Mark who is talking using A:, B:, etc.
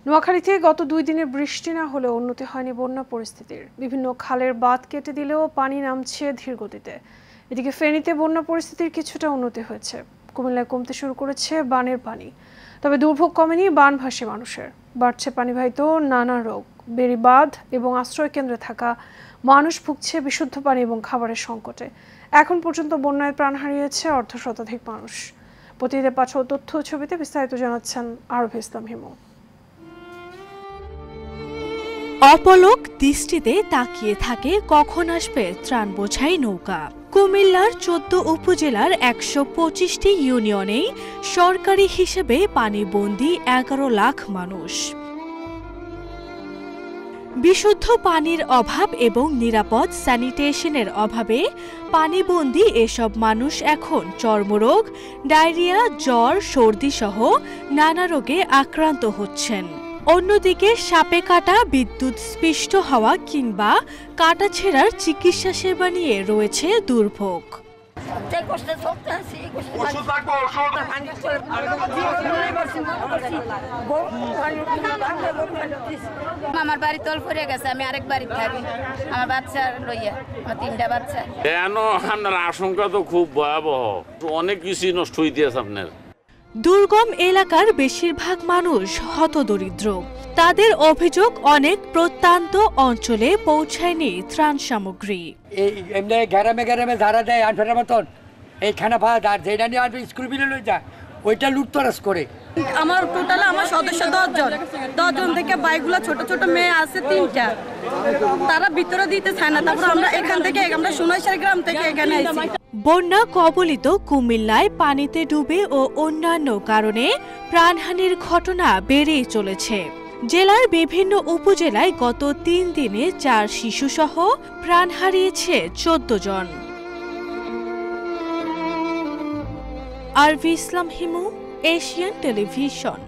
A: নোয়াখালীতে গত 2 দিনের বৃষ্টি না হলেও উন্নতি হয়নি বন্যা পরিস্থিতির। বিভিন্ন খালের বাঁধ কেটে দিলেও পানি নামছে ধীর গতিতে। এদিকে ফেনীতে বন্যা পরিস্থিতির কিছুটা উন্নতি হয়েছে। কুমিল্লায় কমতে শুরু করেছে বানের পানি, তবে দুর্ভোগ কমেনি বানভাসী মানুষের। বাড়ছে পানিবাহিত নানা রোগ। বেড়িবাঁধ এবং আশ্রয় কেন্দ্রে থাকা মানুষ ভুগছে বিশুদ্ধ পানি এবং খাবারের সংকটে। এখন পর্যন্ত বন্যায় প্রাণ হারিয়েছে অর্ধশতাধিক মানুষ। প্রতিদিনের পাঠানো তথ্য ছবিতে বিস্তারিত জানাচ্ছেন আরফ ইসলাম হিমু।
B: অপলক দৃষ্টিতে তাকিয়ে থাকে কখন আসবে ত্রাণ বোঝাই নৌকা। কুমিল্লার 14 উপজেলার 125টি ইউনিয়নেই সরকারি হিসেবে পানিবন্দী 11 লাখ মানুষ। বিশুদ্ধ পানির অভাব এবং নিরাপদ স্যানিটেশনের অভাবে পানিবন্দী এসব মানুষ এখন চর্মরোগ, ডায়রিয়া, জ্বর, সর্দি সহ নানা রোগে আক্রান্ত হচ্ছেন। অন্যদিকে সাপে কাটা, বিদ্যুৎ স্পৃষ্ট হওয়া কিংবা কাটা ছেঁড়ার চিকিৎসা সেবা নিয়ে রয়েছে দুর্ভোগ।
C: আমার বাড়ি তল পড়ে গেছে, আমি আরেক বাড়ি থাকি আমার বাচ্চা লইয়া, আমার 3টা বাচ্চা।
D: আপনার আশঙ্কা তো খুব ভয়াবহ, অনেক কিছু নষ্ট হইতেছে আপনার।
B: দুর্গম এলাকার বেশিরভাগ মানুষ হতদরিদ্র। তাদের অভিযোগ অনেক প্রত্যন্ত অঞ্চলে পৌঁছায়নি ত্রাণ সামগ্রী।
E: এই এমনি গ্রামে গ্রামে ধারা দেয় আনফেরার মতন এই খানা ভাত আর যেটা নিয়ে আসবে স্কুল বিলে লই যায় ওইটা লুটতরাজ করে।
F: আমার টোটালে আমার সদস্য 10 জন থেকে বাইকগুলো ছোট ছোট মেয়ে আছে 3টা, তারা ভিতরে দিতে চায় না। তারপর আমরা এখান থেকে আমরা সোনাইশার গ্রাম থেকে এখানে আইছি।
B: বন্যা কবলিত কুমিল্লায় পানিতে ডুবে ও অন্যান্য কারণে প্রাণহানির ঘটনা বেড়েই চলেছে। জেলার বিভিন্ন উপজেলায় গত 3 দিনে 4 শিশুসহ প্রাণ হারিয়েছে 14 জন। আরফ ইসলাম হিমু, এশিয়ান টেলিভিশন।